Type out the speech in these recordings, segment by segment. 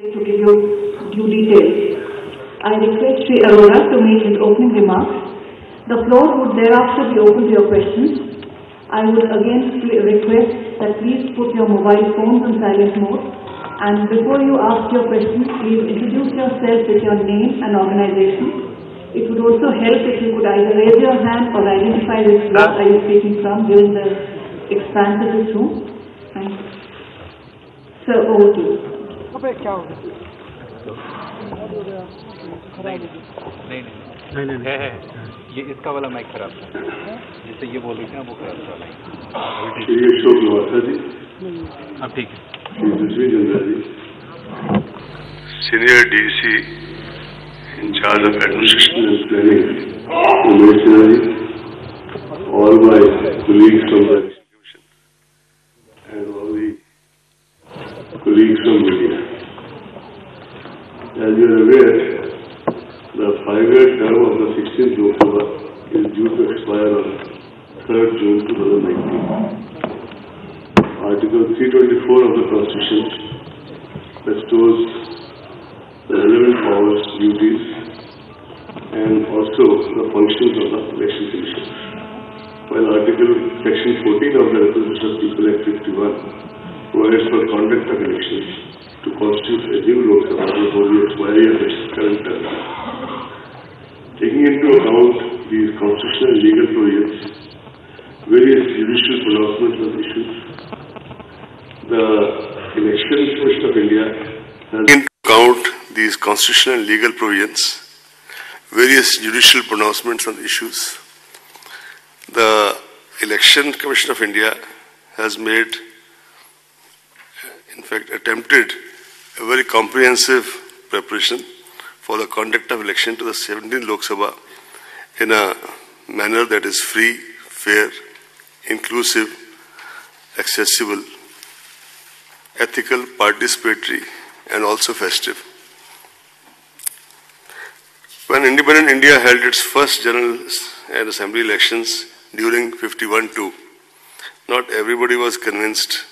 To give you due details, I request Sri Arora to make his opening remarks. The floor would thereafter be open to your questions. I would again request that please put your mobile phones on silent mode, and before you ask your questions, please introduce yourself with your name and organization. It would also help if you could either raise your hand or identify which block are you speaking from during the expanse of this room. Thank you. Sir, over to you. नहीं है ये इसका वाला mic खराब है जिससे ये बोल रही थी ना वो खराब था अब ठीक है Senior DC in charge of administration and planning, Commissioner, all my colleagues from the institution and all the colleagues from media. As you are aware, the 5-year term of the 16th Lok Sabha is due to expire on 3rd June 2019. Article 324 of the Constitution bestows the relevant powers, duties, and also the functions of the Election Commission. While Section 14 of the Representation of People Act 51 provides for conduct of elections to constitute a new Lok Sabha before the expiry of its current term. Taking into account these constitutional and legal provisions, various judicial pronouncements on issues, the Election Commission of India has taken into account these constitutional and legal provisions, various judicial pronouncements on issues. The Election Commission of India has made, in fact, attempted a very comprehensive preparation for the conduct of election to the 17th Lok Sabha in a manner that is free, fair, inclusive, accessible, ethical, participatory, and also festive. When independent India held its first general and assembly elections during 51-2, not everybody was convinced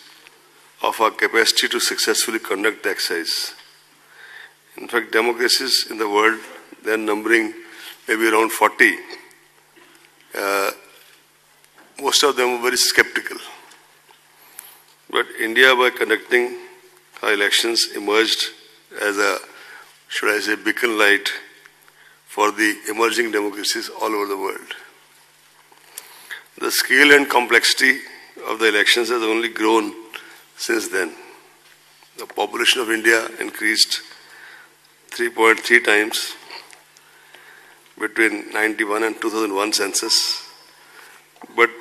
of our capacity to successfully conduct the exercise. In fact, democracies in the world, then numbering maybe around 40, most of them were very skeptical. But India, by conducting our elections, emerged as a, should I say, beacon light for the emerging democracies all over the world. The scale and complexity of the elections has only grown since then. The population of India increased 3.3 times between 91 and 2001 census. But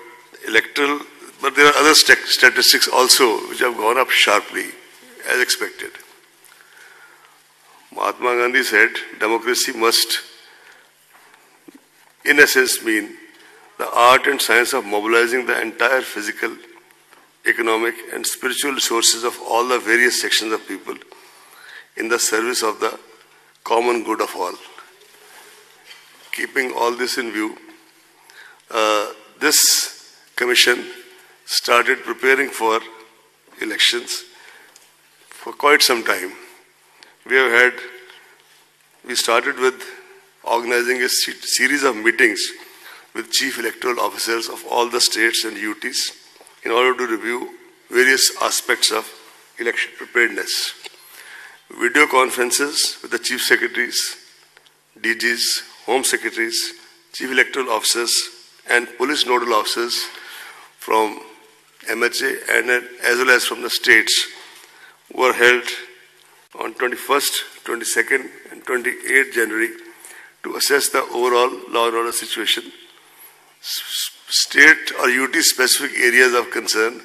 there are other statistics also which have gone up sharply, as expected. Mahatma Gandhi said, democracy must, in essence, mean the art and science of mobilizing the entire physical, economic, and spiritual resources of all the various sections of people in the service of the common good of all. Keeping all this in view, this commission started preparing for elections for quite some time. We started with organizing a series of meetings with chief electoral officers of all the states and UTs in order to review various aspects of election preparedness. Video conferences with the chief secretaries, DGs, home secretaries, chief electoral officers, and police nodal officers from MHA and as well as from the states were held on 21st, 22nd, and 28th January to assess the overall law and order situation, state or UT specific areas of concern,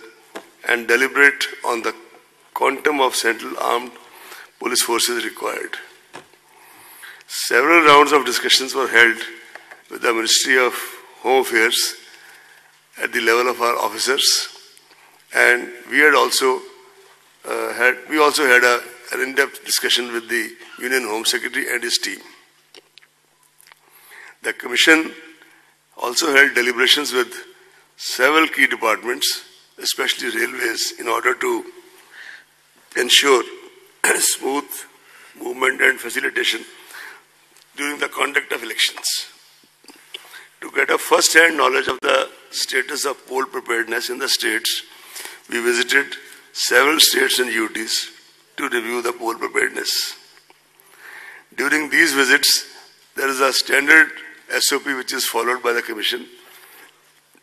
and deliberate on the quantum of central armed police forces required. Several rounds of discussions were held with the Ministry of Home Affairs at the level of our officers, and we also had an in-depth discussion with the Union Home Secretary and his team. The Commission also held deliberations with several key departments, especially railways, in order to ensure smooth involvement and facilitation during the conduct of elections. To get a first-hand knowledge of the status of poll preparedness in the states, we visited several states and UTs to review the poll preparedness. During these visits, there is a standard SOP which is followed by the Commission,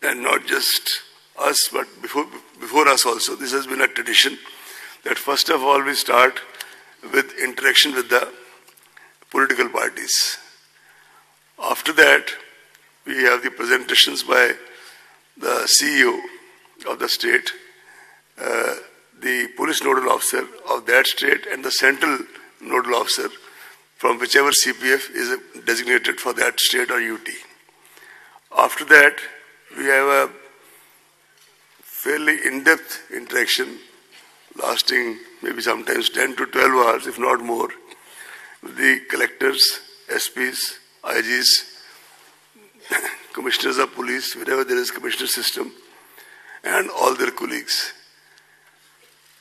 and not just us, but before us also. This has been a tradition that first of all we start with interaction with the political parties. After that, we have the presentations by the CEO of the state, the police nodal officer of that state, and the central nodal officer from whichever CPF is designated for that state or UT. After that, we have a fairly in-depth interaction lasting maybe sometimes 10 to 12 hours, if not more, with the collectors, SPs, IGs, commissioners of police, wherever there is commissioner system, and all their colleagues.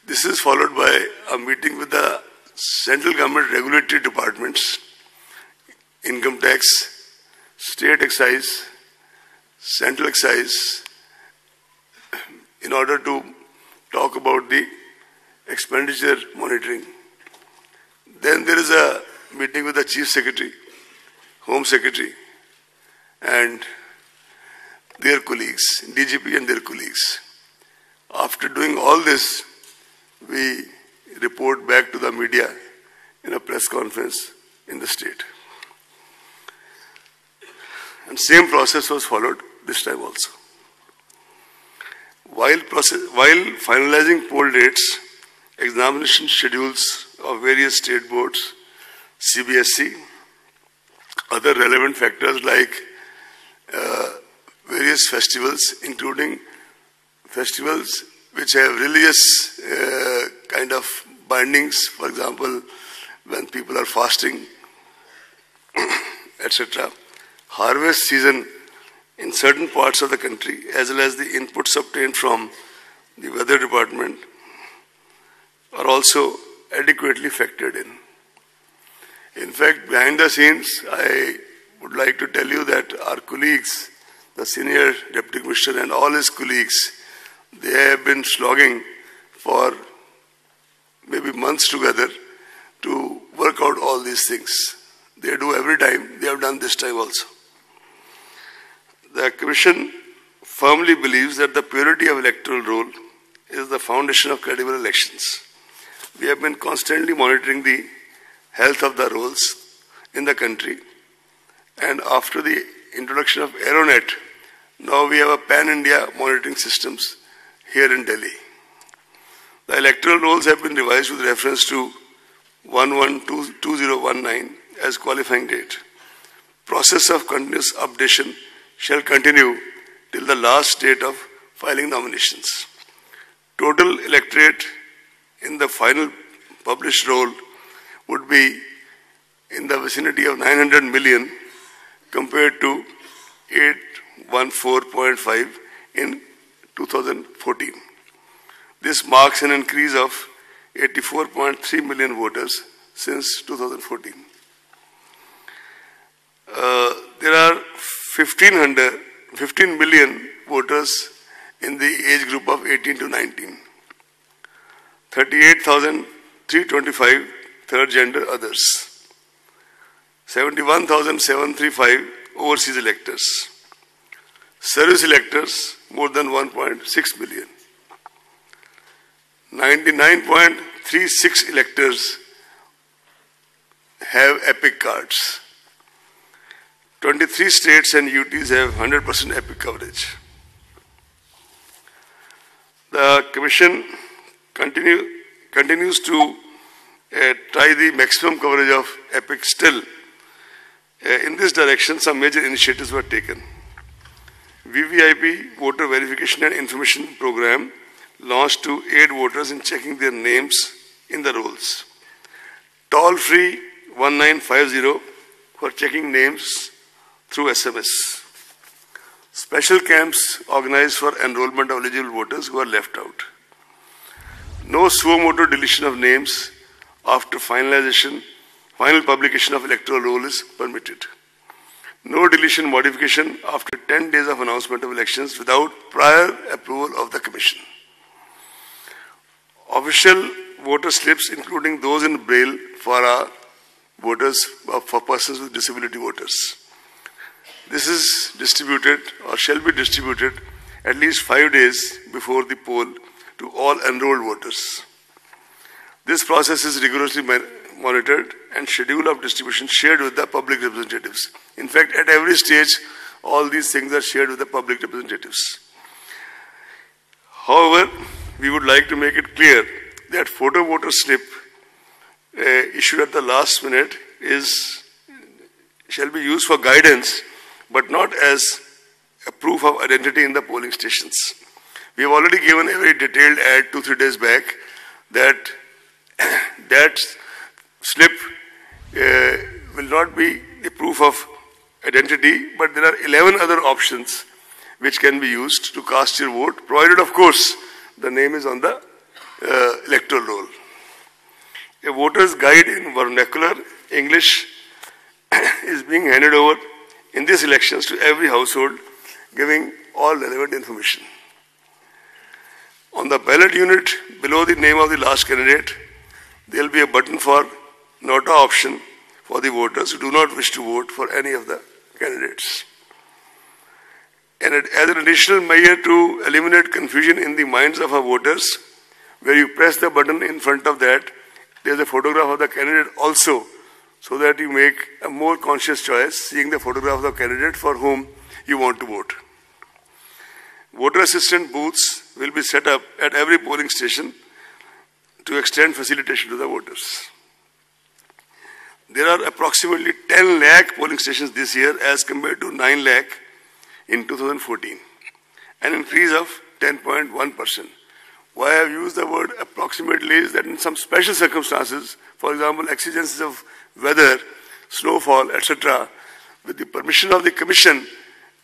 This is followed by a meeting with the central government regulatory departments, income tax, state excise, central excise, in order to talk about the expenditure monitoring. Then there is a meeting with the Chief Secretary, Home Secretary, and their colleagues, DGP and their colleagues. After doing all this, we report back to the media in a press conference in the state. And same process was followed this time also. While finalizing poll dates, examination schedules of various state boards, CBSE, other relevant factors like various festivals, including festivals which have religious kind of bindings, for example, when people are fasting, etc. Harvest season in certain parts of the country, as well as the inputs obtained from the weather department, are also adequately factored in. In fact, behind the scenes, I would like to tell you that our colleagues, the senior deputy commissioner and all his colleagues, they have been slogging for maybe months together to work out all these things. They do every time. They have done this time also. The Commission firmly believes that the purity of electoral roll is the foundation of credible elections. We have been constantly monitoring the health of the rolls in the country, and after the introduction of Aeronet, now we have a pan-India monitoring systems here in Delhi. The electoral rolls have been revised with reference to 11/2019 as qualifying date. Process of continuous updation shall continue till the last date of filing nominations. Total electorate in the final published roll would be in the vicinity of 900 million compared to 814.5 in 2014. This marks an increase of 84.3 million voters since 2014. There are 15 million voters in the age group of 18 to 19. 38,325 third gender others. 71,735 overseas electors. Service electors more than 1.6 million. 99.36 electors have EPIC cards. 23 states and UTs have 100% EPIC coverage. The Commission continues to try the maximum coverage of EPIC still. In this direction, some major initiatives were taken. VVIP, Voter Verification and Information Program, launched to aid voters in checking their names in the rolls. Toll-free 1950 for checking names through SMS. Special camps organized for enrollment of eligible voters who are left out. No suo motu deletion of names after finalization final publication of electoral roll is permitted. No deletion modification after 10 days of announcement of elections without prior approval of the Commission. Official voter slips, including those in Braille for our voters, for persons with disability voters. This is distributed or shall be distributed at least 5 days before the poll to all enrolled voters. This process is rigorously monitored and schedule of distribution shared with the public representatives. In fact, at every stage, all these things are shared with the public representatives. However, we would like to make it clear that photo voter slip issued at the last minute shall be used for guidance, but not as a proof of identity in the polling stations. We have already given a very detailed ad 2-3 days back that that slip will not be a proof of identity, but there are 11 other options which can be used to cast your vote, provided, of course, the name is on the electoral roll. A voter's guide in vernacular English is being handed over in these elections to every household, giving all relevant information. On the ballot unit below the name of the last candidate, there will be a button for nota option for the voters who do not wish to vote for any of the candidates. And as an additional measure to eliminate confusion in the minds of our voters, where you press the button in front of that, there is a photograph of the candidate also, so that you make a more conscious choice, seeing the photograph of the candidate for whom you want to vote. Voter assistant booths will be set up at every polling station to extend facilitation to the voters. There are approximately 10 lakh polling stations this year as compared to 9 lakh in 2014, an increase of 10.1%. Why I have used the word approximately is that in some special circumstances, for example, exigencies of weather, snowfall, etc., with the permission of the Commission,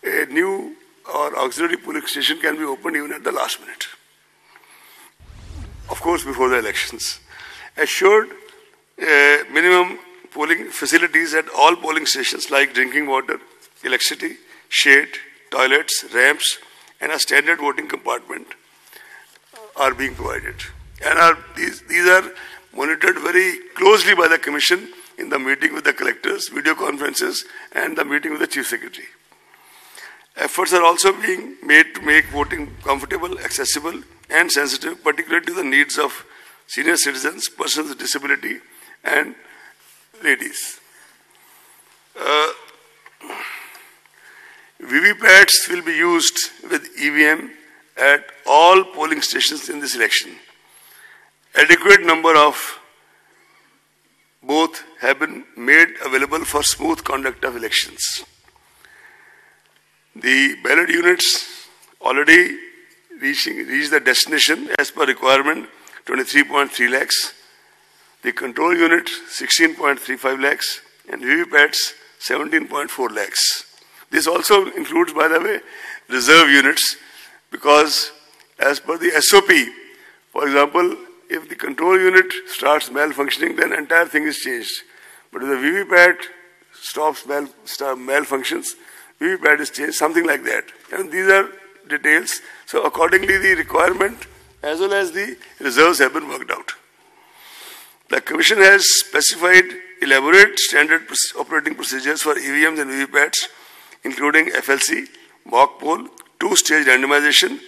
a new or auxiliary polling station can be opened even at the last minute. Of course, before the elections. Assured minimum polling facilities at all polling stations like drinking water, electricity, shade, toilets, ramps, and a standard voting compartment are being provided. And these are monitored very closely by the Commission in the meeting with the collectors, video conferences, and the meeting with the Chief Secretary. Efforts are also being made to make voting comfortable, accessible, and sensitive, particularly to the needs of senior citizens, persons with disability, and ladies. VVPATs will be used with EVM at all polling stations in this election. Adequate number of both have been made available for smooth conduct of elections. The ballot units already reached the destination as per requirement, 23.3 lakhs. The control unit, 16.35 lakhs, and VVPATs, 17.4 lakhs. This also includes, by the way, reserve units, because as per the SOP, for example, if the control unit starts malfunctioning, then entire thing is changed. But if the VVPAT stops malfunctions, VVPAT is changed, something like that. And these are details. So accordingly, the requirement as well as the reserves have been worked out. The Commission has specified elaborate standard operating procedures for EVMs and VVPATs, including FLC, mock poll, two-stage randomization,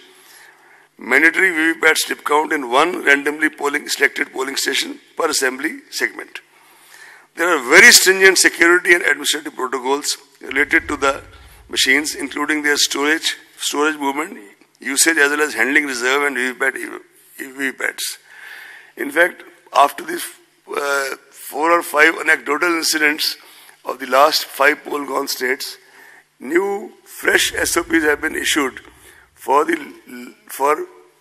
mandatory VVPAT slip count in one randomly selected polling station per assembly segment. There are very stringent security and administrative protocols related to the machines, including their storage movement, usage, as well as handling reserve and VVPATs. In fact, after these 4 or 5 anecdotal incidents of the last 5 poll-gone states, new, fresh SOPs have been issued for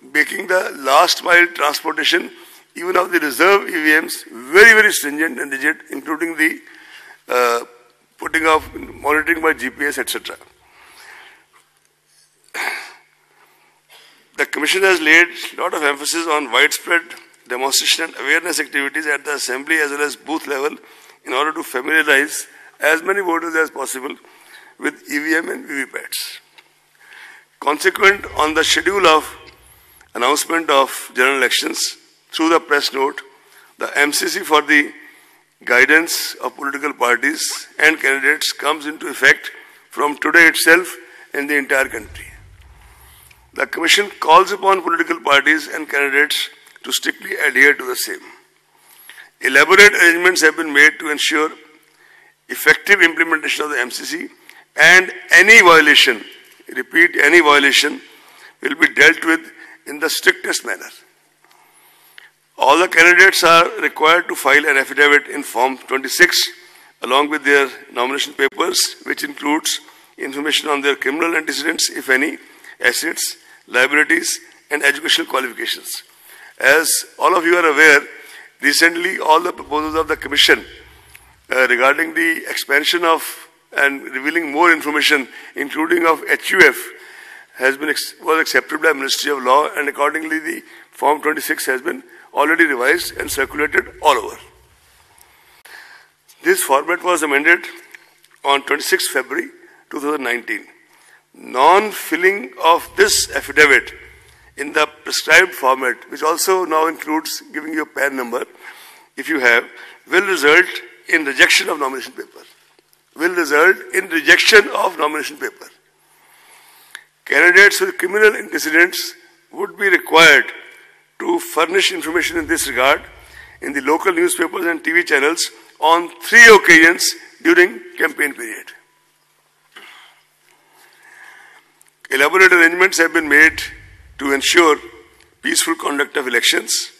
making the last mile transportation, even of the reserve EVMs, very, very stringent and rigid, including the monitoring by GPS, etc. The Commission has laid a lot of emphasis on widespread demonstration and awareness activities at the assembly as well as booth level in order to familiarize as many voters as possible with EVM and VVPATs. Consequent on the schedule of announcement of general elections through the press note, the MCC for the guidance of political parties and candidates comes into effect from today itself in the entire country. The Commission calls upon political parties and candidates to strictly adhere to the same. Elaborate arrangements have been made to ensure effective implementation of the MCC, and any violation, repeat, any violation will be dealt with in the strictest manner. All the candidates are required to file an affidavit in Form 26 along with their nomination papers, which includes information on their criminal antecedents, if any, assets, liabilities, and educational qualifications. As all of you are aware, recently all the proposals of the Commission regarding the expansion of and revealing more information, including of HUF, was accepted by Ministry of Law, and accordingly the Form 26 has been already revised and circulated all over. This format was amended on 26 February 2019. Non-filling of this affidavit in the prescribed format, which also now includes giving you a PAN number, if you have, will result in rejection of nomination paper. Candidates with criminal antecedents would be required to furnish information in this regard in the local newspapers and TV channels on 3 occasions during campaign period. Elaborate arrangements have been made to ensure peaceful conduct of elections.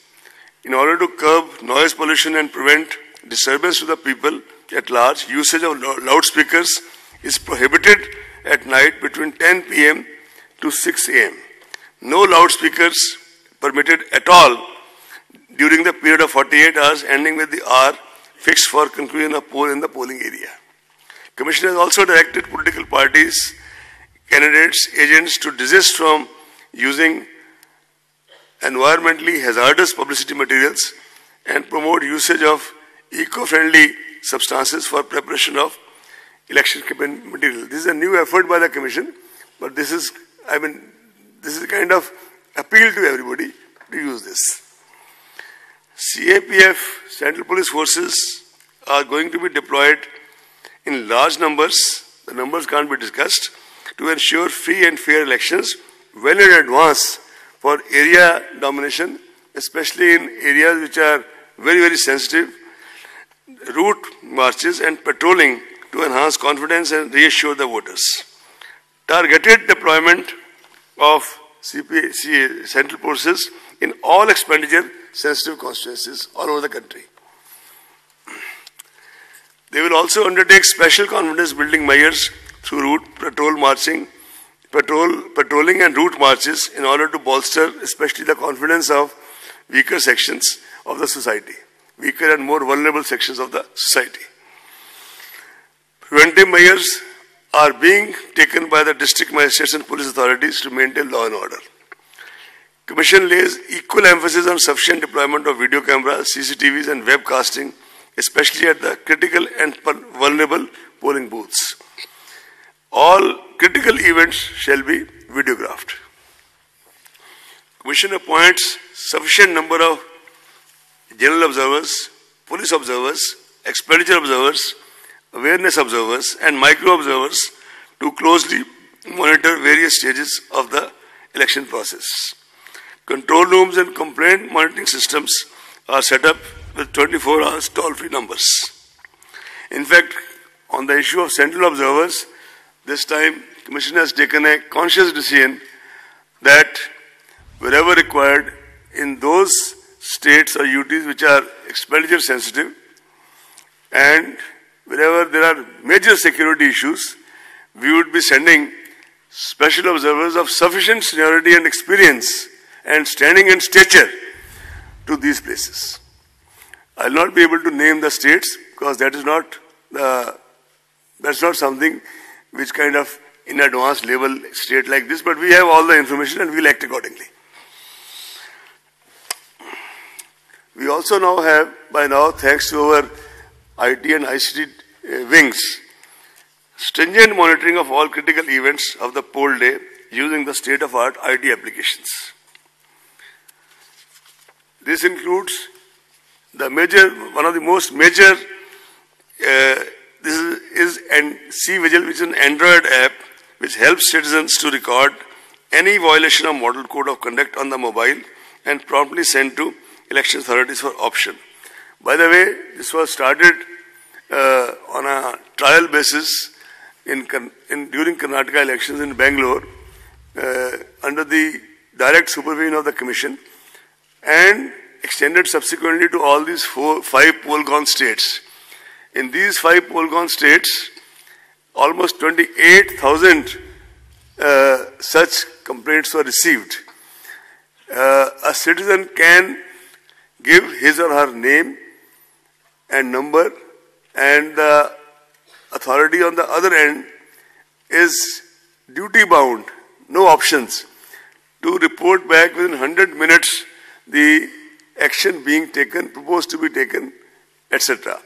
In order to curb noise pollution and prevent disturbance to the people at large, usage of loudspeakers is prohibited at night between 10 p.m. to 6 a.m. No loudspeakers permitted at all during the period of 48 hours ending with the hour fixed for conclusion of poll in the polling area. Commission has also directed political parties, candidates, agents to desist from using environmentally hazardous publicity materials and promote usage of eco-friendly substances for preparation of election campaign material. This is a new effort by the Commission, but this is kind of appeal to everybody to use this. CAPF, Central Police Forces, are going to be deployed in large numbers, the numbers can't be discussed, to ensure free and fair elections well in advance for area domination, especially in areas which are very, very sensitive, route marches and patrolling to enhance confidence and reassure the voters. Targeted deployment of Central Forces in all expenditure-sensitive constituencies all over the country. They will also undertake special confidence-building measures through route patrolling and route marches in order to bolster especially the confidence of weaker sections of the society, weaker and more vulnerable sections of the society. Preventive measures are being taken by the district magistrates and police authorities to maintain law and order. Commission lays equal emphasis on sufficient deployment of video cameras, CCTVs and webcasting, especially at the critical and vulnerable polling booths. All critical events shall be videographed. Commission appoints sufficient number of general observers, police observers, expenditure observers, awareness observers and micro observers to closely monitor various stages of the election process. Control rooms and complaint monitoring systems are set up with 24 hours toll-free numbers. In fact, on the issue of central observers, this time Commission has taken a conscious decision that wherever required in those states or UTs which are expenditure sensitive and wherever there are major security issues, we would be sending special observers of sufficient seniority and experience and standing and stature to these places. I will not be able to name the states because that's not something which kind of in advanced level state like this, but we have all the information and we will act accordingly. We also now have, by now, thanks to our IT and ICT wings, stringent monitoring of all critical events of the poll day using the state-of-art IT applications. This includes one of the most major, this is C-Vigil, which is an Android app which helps citizens to record any violation of Model Code of Conduct on the mobile and promptly send to election authorities for option. By the way, this was started on a trial basis during Karnataka elections in Bangalore under the direct supervision of the Commission and extended subsequently to all these 5 poll-gone states. In these 5 poll-gone states, almost 28,000 such complaints were received. A citizen can give his or her name and number, and the authority on the other end is duty-bound, no options, to report back within 100 minutes the action being taken, proposed to be taken, etc.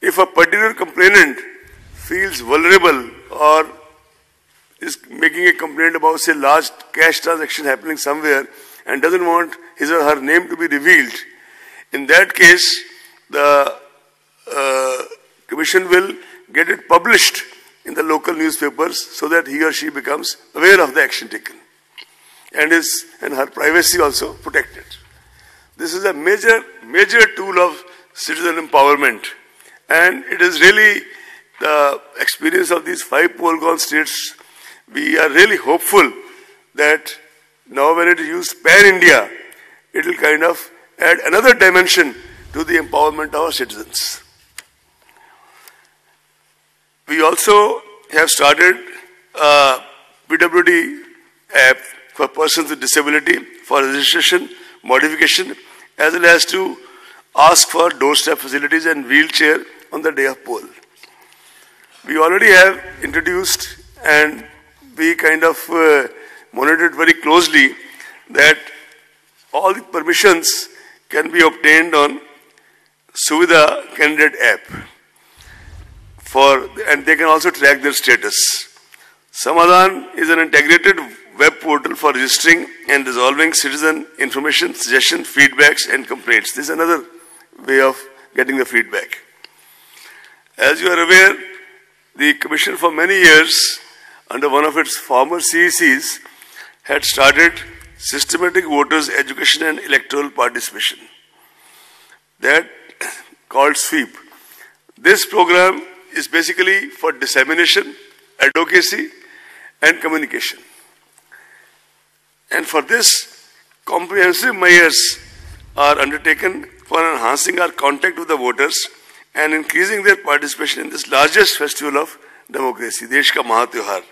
If a particular complainant feels vulnerable or is making a complaint about, say, large cash transaction happening somewhere and doesn't want his or her name to be revealed, in that case, the Commission will get it published in the local newspapers so that he or she becomes aware of the action taken and her privacy also protected. This is a major tool of citizen empowerment, and it is really the experience of these 5 poll-gone states. We are really hopeful that now when it is used pan-India, it will kind of add another dimension to the empowerment of our citizens. We also have started a PWD app for persons with disability for registration, modification, as well as to ask for doorstep facilities and wheelchair on the day of poll. We already have introduced, and we kind of monitored very closely, that all the permissions can be obtained on Suvidha candidate app, and they can also track their status. Samadhan is an integrated web portal for registering and resolving citizen information, suggestions, feedbacks and complaints. This is another way of getting the feedback. As you are aware, the Commission for many years, under one of its former CECs, had started systematic voters education and electoral participation, that called SWEEP. This program is basically for dissemination, advocacy and communication. And for this, comprehensive measures are undertaken for enhancing our contact with the voters and increasing their participation in this largest festival of democracy, Desh Ka Mahatyohar.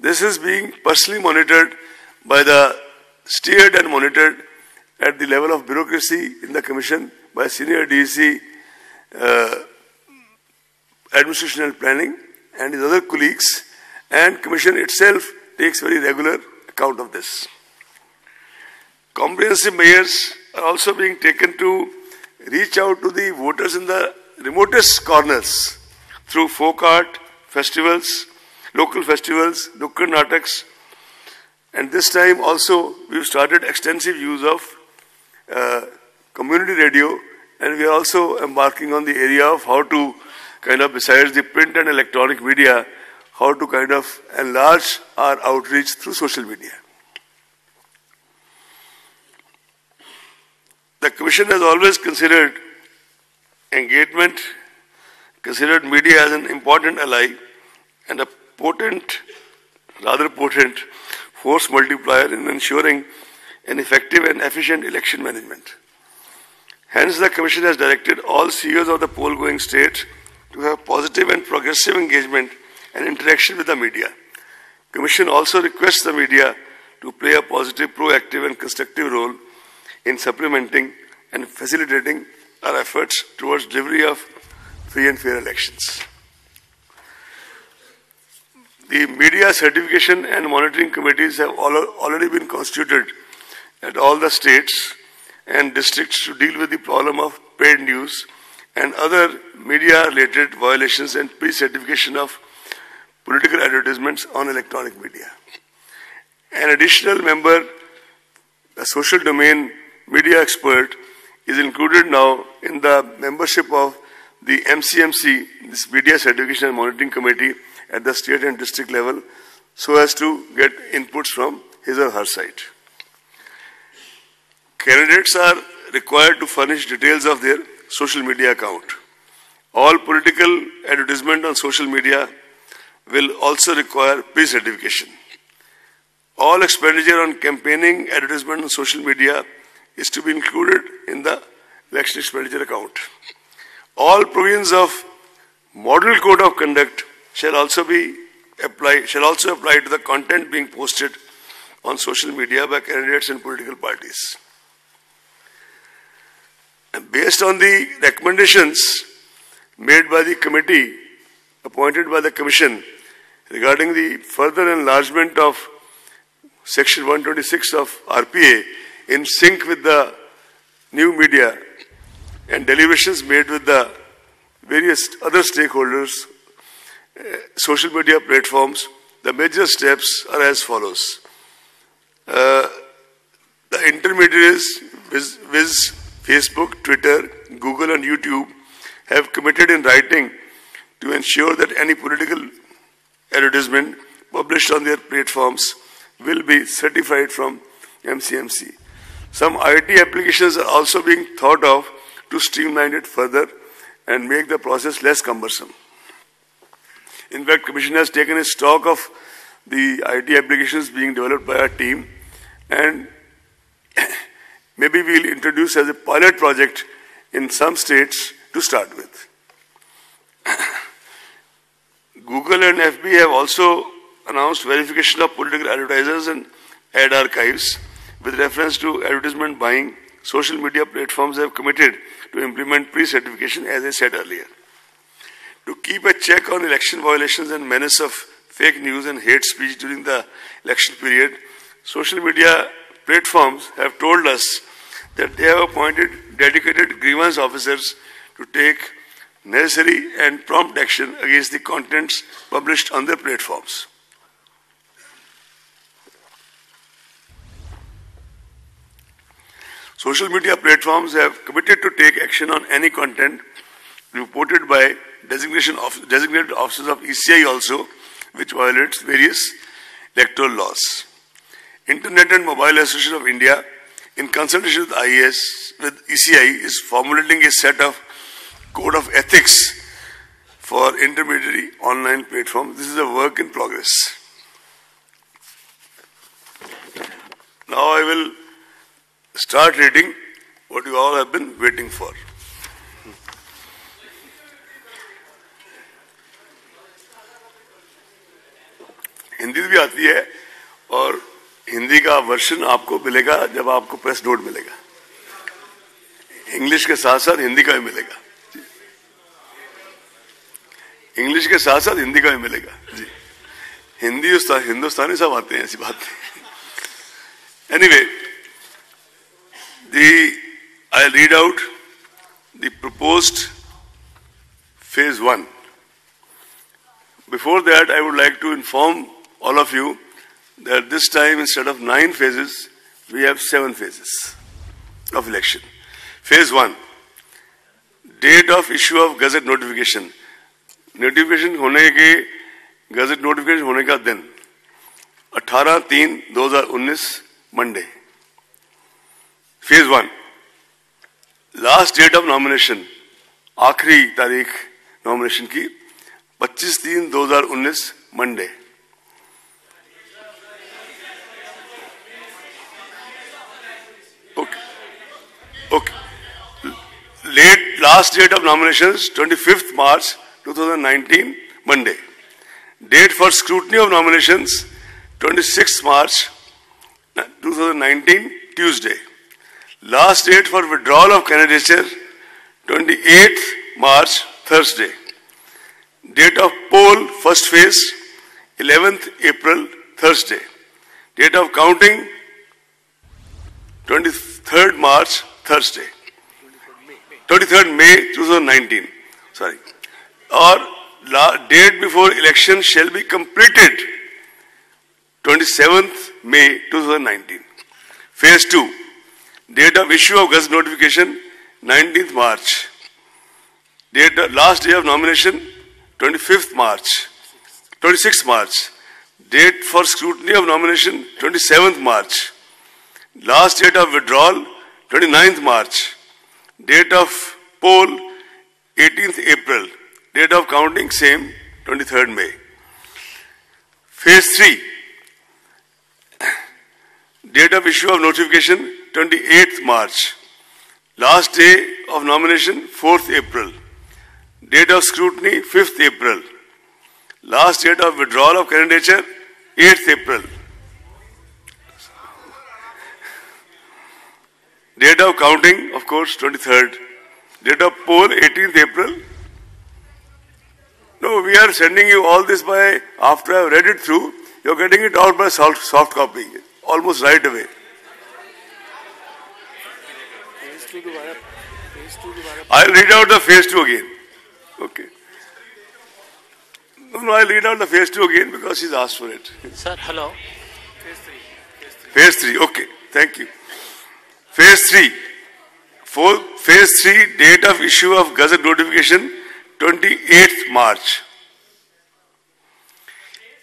This is being personally monitored by steered and monitored at the level of bureaucracy in the Commission by Senior DEC, Administration and Planning and his other colleagues, and Commission itself takes very regular account of this. Comprehensive measures are also being taken to reach out to the voters in the remotest corners through folk art, festivals, local nataks, and this time also we've started extensive use of community radio, and we are also embarking on the area of how to kind of, besides the print and electronic media, how to kind of enlarge our outreach through social media. The Commission has always considered engagement, considered media as an important ally and a rather potent force multiplier in ensuring an effective and efficient election management. Hence, the Commission has directed all CEOs of the poll-going states to have positive and progressive engagement and interaction with the media. Commission also requests the media to play a positive, proactive and constructive role in supplementing and facilitating our efforts towards delivery of free and fair elections. The media certification and monitoring committees have already been constituted at all the states and districts to deal with the problem of paid news and other media-related violations and pre-certification of political advertisements on electronic media. An additional member, a social domain media expert, is included now in the membership of the MCMC, this Media Certification and Monitoring Committee at the state and district level, so as to get inputs from his or her side. Candidates are required to furnish details of their social media account. All political advertisement on social media will also require pre-certification. All expenditure on campaigning advertisement on social media is to be included in the election expenditure account. All provisions of Model Code of Conduct shall also apply to the content being posted on social media by candidates and political parties. And based on the recommendations made by the committee appointed by the Commission regarding the further enlargement of Section 126 of RPA in sync with the new media and deliberations made with the various other stakeholders, social media platforms, the major steps are as follows. The intermediaries, viz. Facebook, Twitter, Google and YouTube, have committed in writing to ensure that any political advertisement published on their platforms will be certified from MCMC. Some IT applications are also being thought of to streamline it further and make the process less cumbersome. In fact, Commission has taken a stock of the IT applications being developed by our team, and maybe we'll introduce as a pilot project in some states to start with. Google and FB have also announced verification of political advertisers and ad archives with reference to advertisement buying. Social media platforms have committed to implement pre-certification, as I said earlier. To keep a check on election violations and menace of fake news and hate speech during the election period, social media platforms have told us that they have appointed dedicated grievance officers to take necessary and prompt action against the contents published on their platforms. Social media platforms have committed to take action on any content reported by designated officers of ECI also, which violates various electoral laws. Internet and Mobile Association of India, in consultation with ECI, is formulating a set of code of ethics for intermediary online platforms. This is a work in progress. Now I will start reading what you all have been waiting for. Hindi भी आती है और हिंदी का version आपको मिलेगा जब आपको press note मिलेगा. इंग्लिश के साथ साथ हिंदी का भी मिलेगा. इंग्लिश के साथ साथ हिंदी का भी मिलेगा जी. हिंदी हिंदुस्तानी सब आते हैं, ऐसी बात नहीं. Anyway, I'll read out the proposed phase 1. Before that, I would like to inform all of you that this time, instead of 9 phases, we have 7 phases of election. Phase 1, date of issue of gazette notification. Notification होने के gazette notification होने का दिन 18/3/2019 Monday. Phase 1, last date of nomination, आखिरी तारीख nomination की 25/3/2019 Monday. Okay. Last date of nominations, 25th March 2019, Monday. Date for scrutiny of nominations, 26th March 2019, Tuesday. Last date for withdrawal of candidature, 28th March, Thursday. Date of poll, first phase, 11th April, Thursday. Date of counting, 23rd March, Thursday. 23rd May 2019. Sorry. Or date before election shall be completed 27th May 2019. Phase 2. Date of issue of Gazette notification 19th March. Last day of nomination 25th March. 26th March. Date for scrutiny of nomination 27th March. Last date of withdrawal 29th March. Date of poll 18th April. Date of counting same 23rd May. Phase 3. Date of issue of notification 28th March. Last day of nomination 4th April. Date of scrutiny 5th April. Last date of withdrawal of candidature 8th April. Date of counting, of course, 23rd. Date of poll 18th April. No, we are sending you all this by, after I have read it through, you are getting it out by soft copy, almost right away. I'll read out the phase 2 again. Okay. No, I'll read out the phase 2 again because she's asked for it. Sir, hello. Phase 3, okay. Thank you. Phase 3. Phase 3, date of issue of Gazette notification 28th March.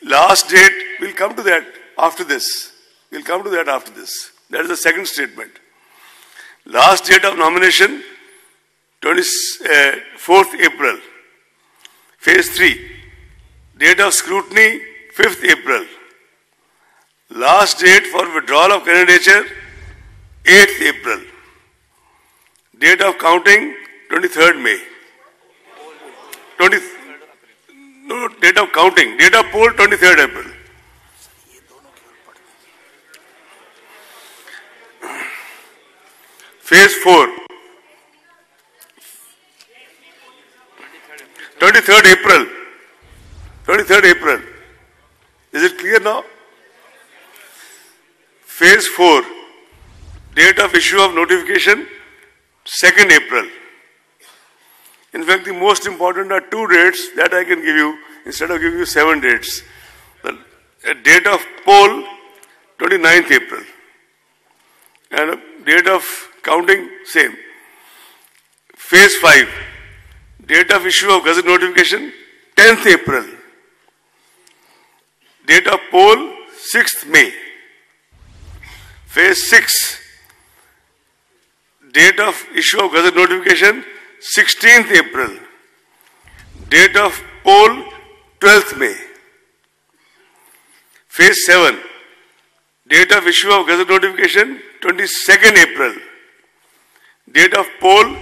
Last date, we'll come to that after this. We'll come to that after this. That is the second statement. Last date of nomination 4th April. Phase 3. Date of scrutiny 5th April. Last date for withdrawal of candidature 8th April. Date of counting 23rd May. Date of counting. Date of poll 23rd April. Phase 4. 23rd April. 23rd April. Is it clear now? Phase 4. Date of issue of notification 2nd April. In fact, the most important are 2 dates that I can give you instead of giving you 7 dates. The date of poll 29th April. And date of counting same. Phase 5. Date of issue of Gazette notification 10th April. Date of poll 6th May. Phase 6. Date of issue of Gazette notification 16th April. Date of poll 12th May. Phase 7. Date of issue of Gazette notification 22nd April. Date of poll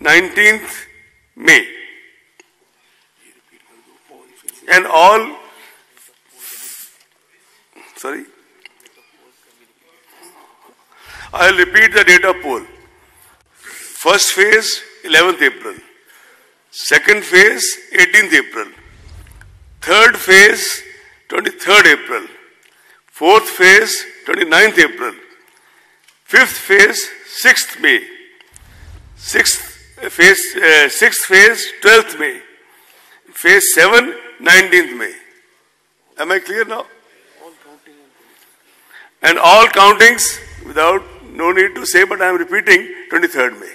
19th May. And all, sorry, I will repeat the date of poll. First phase 11th April. Second phase 18th April. Third phase 23rd April. Fourth phase 29th April. Fifth phase 6th May. Sixth phase 12th May. Phase 7 19th May. Am I clear now? And all countings without, no need to say, but I am repeating 23rd May.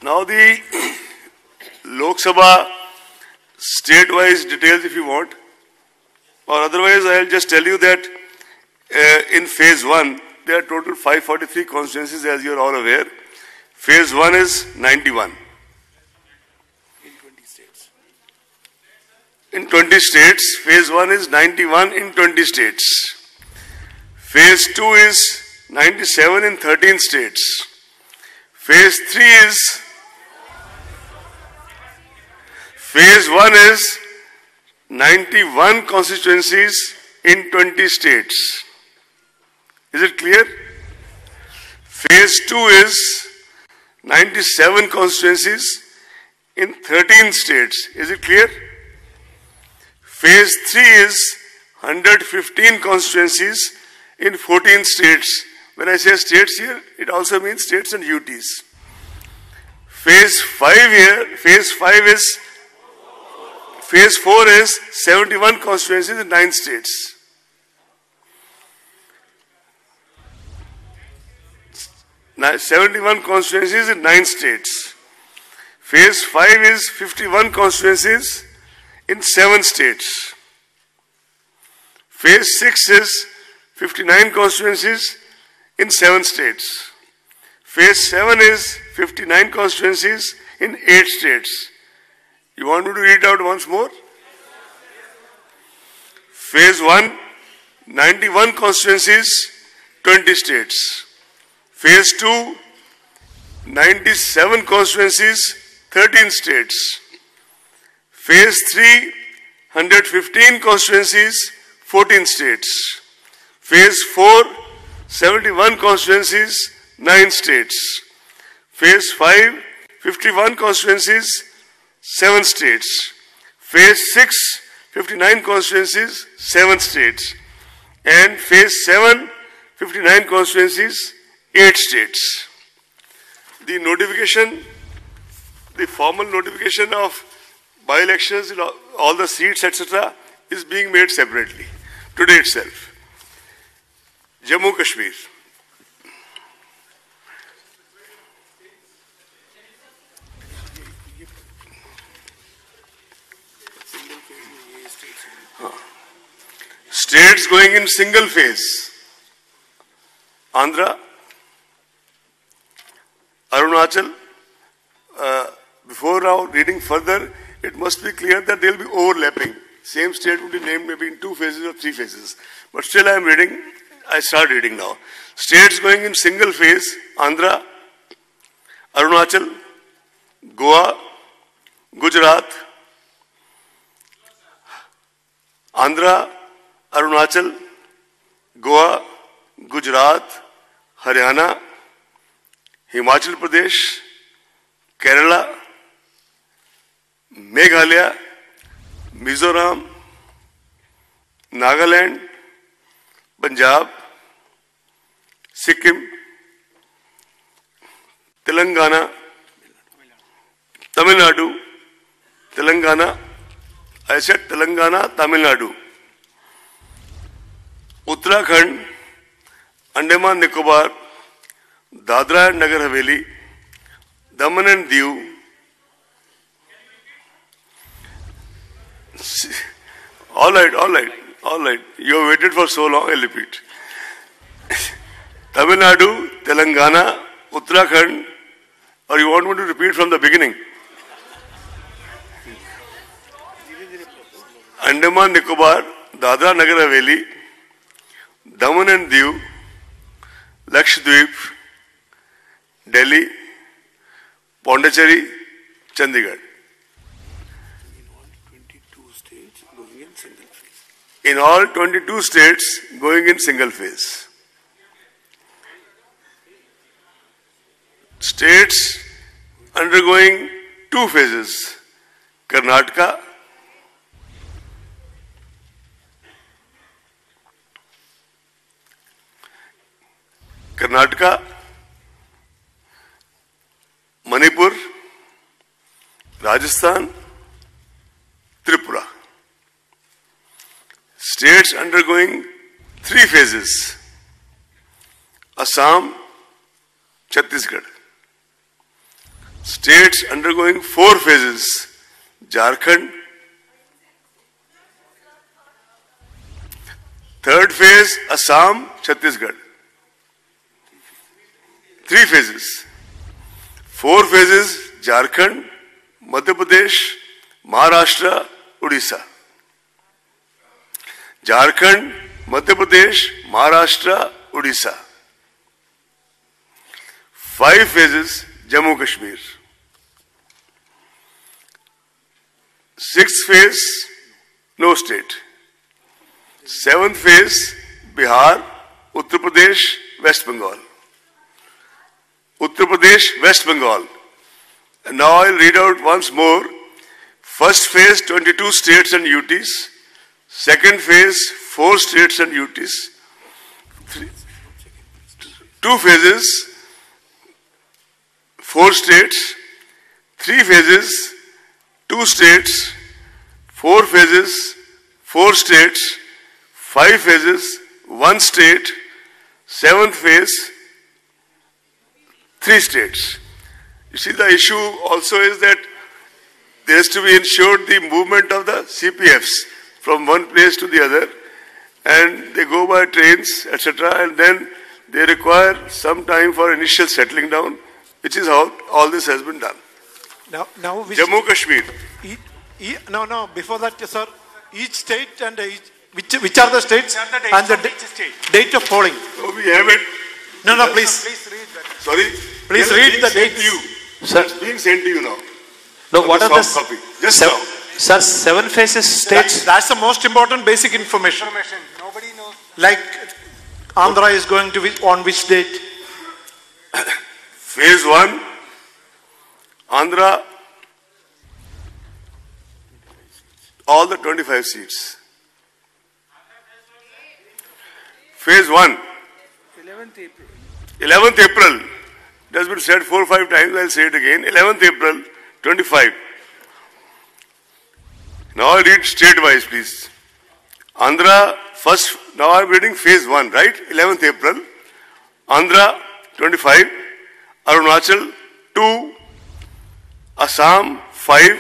Now the Lok Sabha state-wise details if you want, or otherwise I will just tell you that in phase 1 there are total 543 constituencies, as you are all aware. Phase 1 is 91. In 20 states. Phase 1 is 91 in 20 states. Phase 2 is 97 in 13 states. Phase 3 is, Phase 1 is 91 constituencies in 20 states. Is it clear? Phase 2 is 97 constituencies in 13 states. Is it clear? Phase 3 is 115 constituencies in 14 states. When I say states here, it also means states and UTs. Phase 5 here, phase 4 is 71 constituencies in 9 states. 71 constituencies in 9 states. Phase 5 is 51 constituencies in 7 states. Phase 6 is 59 constituencies in 7 states. Phase 7 is 59 constituencies in 8 states. You want me to read out once more? Phase 1, 91 constituencies, 20 states. Phase 2, 97 constituencies, 13 states. Phase 3, 115 constituencies, 14 states. Phase 4, 71 constituencies, 9 states. Phase 5, 51 constituencies, 7 states. Phase 6, 59 constituencies, 7 states. And Phase 7, 59 constituencies, 8 states. The notification, the formal notification of by-elections, all the seats, etc., is being made separately today itself. Jammu Kashmir. States going in single phase. Andhra, Arunachal. Before now reading further, it must be clear that they will be overlapping. Same state will be named maybe in 2 phases or 3 phases. But still I am reading, I start reading now. States going in single phase, Andhra, Arunachal, Goa, Gujarat, Andhra, Arunachal, Goa, Gujarat, Haryana, Himachal Pradesh, Kerala, Meghalaya, Mizoram, Nagaland, Punjab, Sikkim, Telangana, Tamil Nadu, Telangana, I said Telangana, Tamil Nadu, Uttarakhand, Andaman Nicobar, Dadra and Nagar Haveli, Daman and Diu, all right. You have waited for so long, I'll repeat. Tamil Nadu, Telangana, Uttarakhand, or you want me to repeat from the beginning? Andaman Nicobar, Dadra Nagar Haveli, Daman and Diu, Lakshadweep, Delhi, Pondicherry, Chandigarh. In all 22 states going in single phase. States undergoing 2 phases. Karnataka, Manipur, Rajasthan, Tripura. States undergoing 3 phases. Assam, Chhattisgarh. States undergoing 4 phases. Jharkhand. 3rd phase, Assam, Chhattisgarh. 3 phases. 4 phases, Jharkhand, Madhya Pradesh, Maharashtra, Odisha. Jharkhand, Madhya Pradesh, Maharashtra, Odisha. 5 phases, Jammu Kashmir. 6th phase, no state. 7th phase, Bihar, Uttar Pradesh, West Bengal. Uttar Pradesh, West Bengal. And now I'll read out once more. First phase, 22 states and UTs. Second phase, 4 states and UTs. 2 phases, 4 states, 3 phases, 2 states, 4 phases, 4 states, 5 phases, 1 state, 7th phase, 3 states. You see, the issue also is that there has to be ensured the movement of the CPFs from one place to the other, and they go by trains, etc., and then they require some time for initial settling down, which is how all this has been done. Now Jammu Kashmir. No, before that, sir, each state and which are the states and the date of polling. So we have it. No, please. read that. Sorry? Please read the dates. To you. Sir. It's being sent to you now. No, what are the copy? Just now. Sir, 7 phases states. That's the most important basic information. Nobody knows. Like Andhra is going to on which date? Phase 1, Andhra, all the 25 seats. Phase 1, 11th April. 11th April. It has been said 4 or 5 times, I'll say it again. 11th April, 25. Now I'll read state-wise, please. Andhra, first, now I'm reading phase 1, right? 11th April. Andhra, 25. Arunachal, 2. Assam, 5.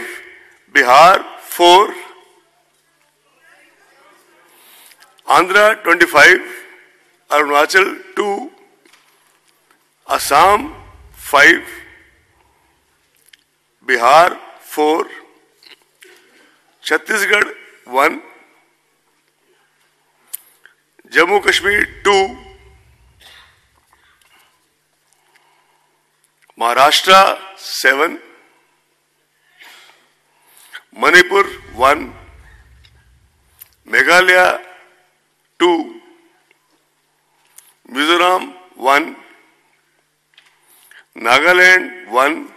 Bihar, 4. Andhra, 25. Arunachal, 2. Assam, 5. Bihar, 4. Chhattisgarh, 1. Jammu Kashmir, 2. Maharashtra, 7. Manipur, 1. Meghalaya, 2. Mizoram, 1. Nagaland, 1.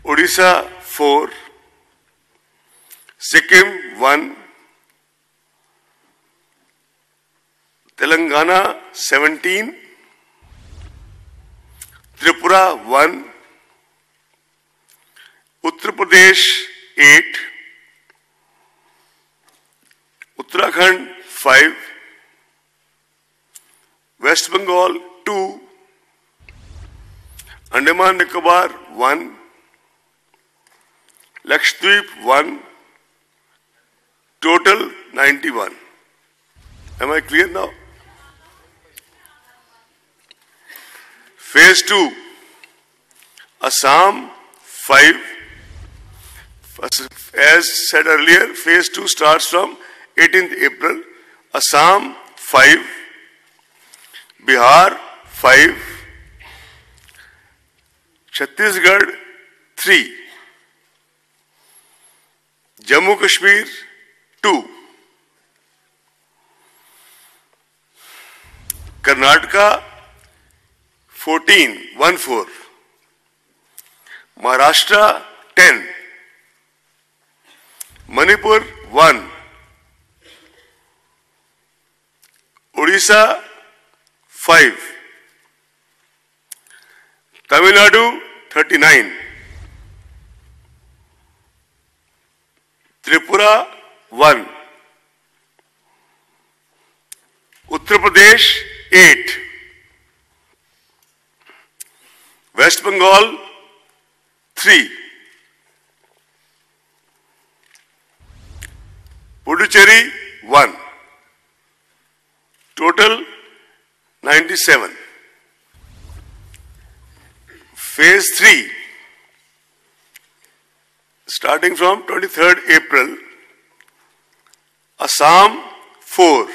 Odisha, 4. Sikkim, 1. Telangana, 17. Tripura, 1. Uttar Pradesh, 8. Uttarakhand, 5. West Bengal, 2. Andaman Nicobar, 1. Lakshadweep, 1. Total, 91. Am I clear now? Phase 2, Assam, 5. As said earlier, phase 2 starts from 18th April. Assam, 5. Bihar, 5. Chhattisgarh, 3. Jammu Kashmir, 2. Karnataka, 14, 1-4. Maharashtra, 10. Manipur, 1. Odisha, 5. Tamil Nadu, 39. Tripura, 1. Uttar Pradesh, 8. West Bengal, 3. Puducherry, 1. Total, 97. Phase 3, starting from 23rd April, Assam, 4.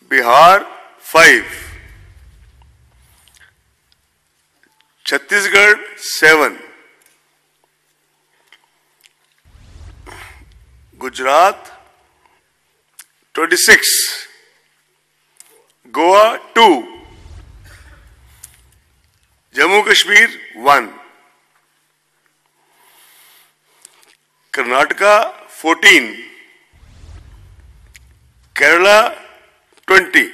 Bihar, 5. Chhattisgarh, 7. Gujarat, 26. Goa, 2. Jammu Kashmir, 1. Karnataka, 14. Kerala, 20.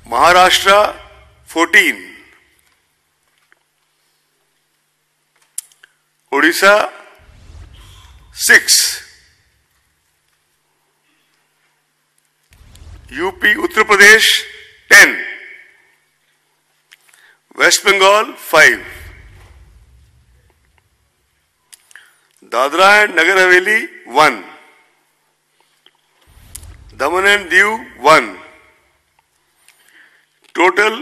Maharashtra 14. Odisha 6. UP Uttar Pradesh 10. West Bengal 5. Dadra and Nagar Haveli 1. Daman and Diu 1. Total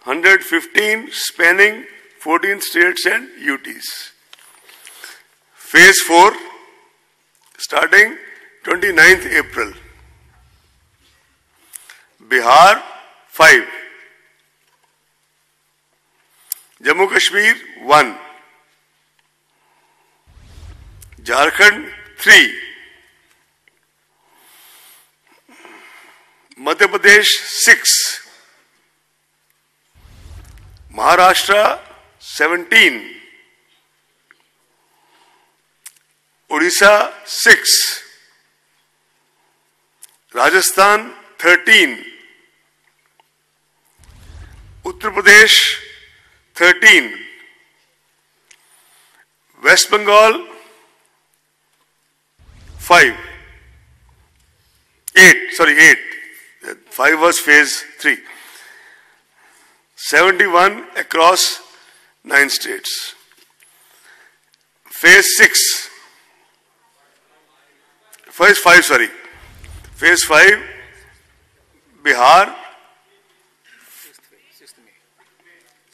115 spanning 14 states and UTs. Phase 4 starting 29th April. Bihar 5. Jammu Kashmir 1. Jharkhand 3. Madhya Pradesh 6. Maharashtra 17. Odisha 6. Rajasthan 13. Uttar Pradesh 13. West Bengal 5. 8. 5 was phase 3. 71 across 9 states. Phase 6. Phase 5, Phase 5, Bihar,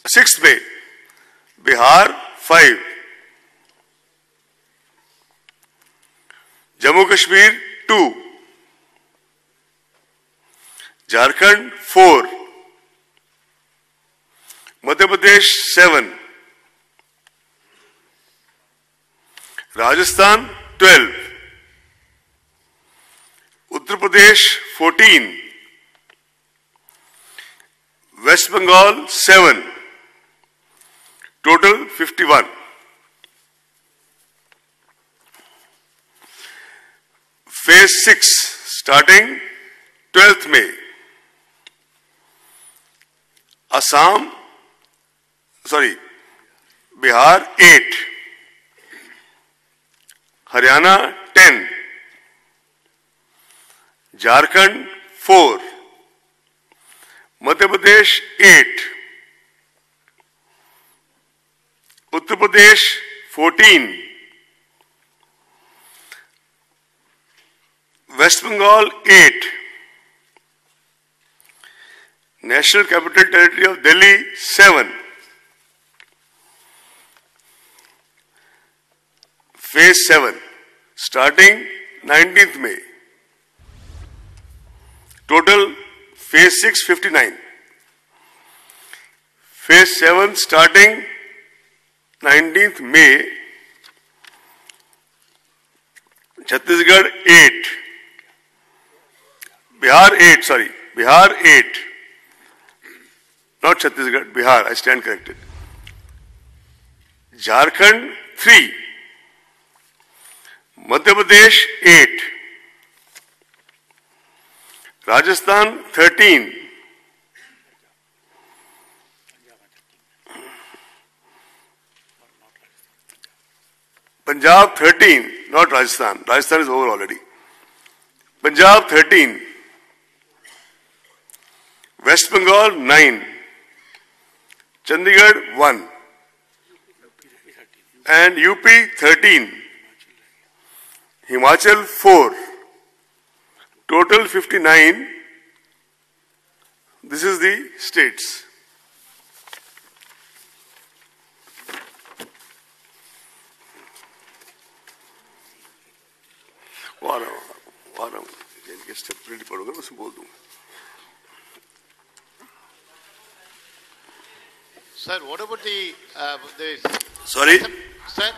6th May. Bihar 5. Jammu Kashmir 2. Jharkhand 4. Madhya Pradesh 7. Rajasthan 12. Uttar Pradesh 14. West Bengal 7. Total 51. Phase 6 starting 12th May. Bihar 8. Haryana 10. Jharkhand 4. Madhya Pradesh 8. Uttar Pradesh 14. West Bengal 8. National Capital Territory of Delhi 7. Phase 7 starting 19th May. Total phase 6 59. Phase 7 starting 19th May. Chhattisgarh 8. Bihar 8. Not Chhattisgarh, Bihar, I stand corrected. Jharkhand 3. Madhya Pradesh 8. Rajasthan 13. Punjab 13, not Rajasthan. Rajasthan is over already. Punjab 13. West Bengal 9. Chandigarh 1. And UP 13. Himachal 4. Total 59. This is the states. Sir, what about the Sorry? Sir,